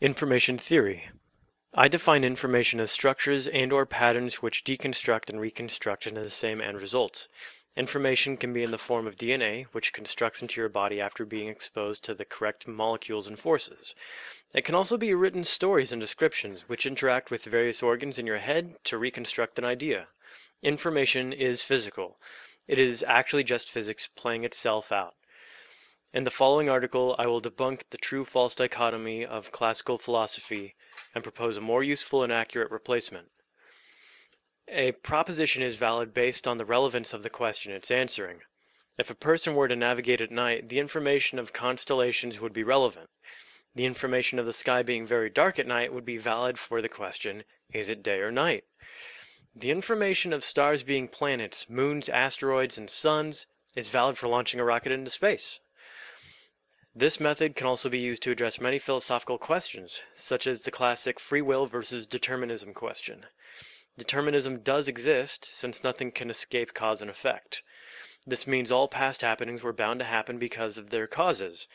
Information theory. I define information as structures and/or patterns which deconstruct and reconstruct into the same end result. Information can be in the form of DNA, which constructs into your body after being exposed to the correct molecules and forces. It can also be written stories and descriptions, which interact with various organs in your head to reconstruct an idea. Information is physical. It is actually just physics playing itself out. In the following article, I will debunk the true-false dichotomy of classical philosophy and propose a more useful and accurate replacement. A proposition is valid based on the relevance of the question it's answering. If a person were to navigate at night, the information of constellations would be relevant. The information of the sky being very dark at night would be valid for the question, is it day or night? The information of stars being planets, moons, asteroids, and suns is valid for launching a rocket into space. This method can also be used to address many philosophical questions, such as the classic free will versus determinism question. Determinism does exist, since nothing can escape cause and effect. This means all past happenings were bound to happen because of their causes,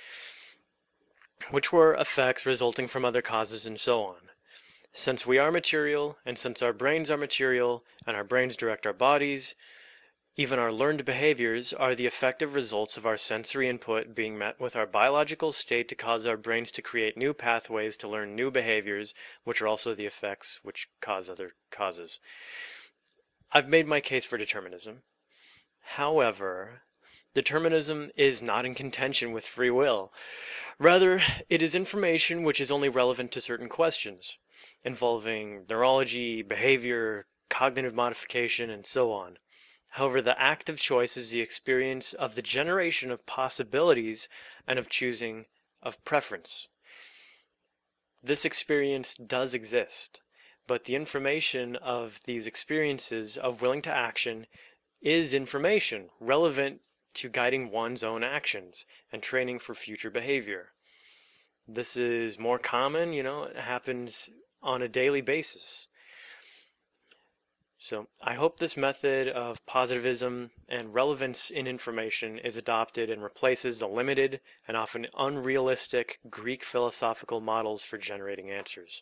which were effects resulting from other causes and so on. Since we are material, and since our brains are material, and our brains direct our bodies, even our learned behaviors are the effective results of our sensory input being met with our biological state to cause our brains to create new pathways to learn new behaviors, which are also the effects which cause other causes. I've made my case for determinism. However, determinism is not in contention with free will. Rather, it is information which is only relevant to certain questions, involving neurology, behavior, cognitive modification, and so on. However, the act of choice is the experience of the generation of possibilities and of choosing of preference. This experience does exist, but the information of these experiences of willing to action is information relevant to guiding one's own actions and training for future behavior. This is more common, it happens on a daily basis. So I hope this method of positivism and relevance in information is adopted and replaces the limited and often unrealistic Greek philosophical models for generating answers.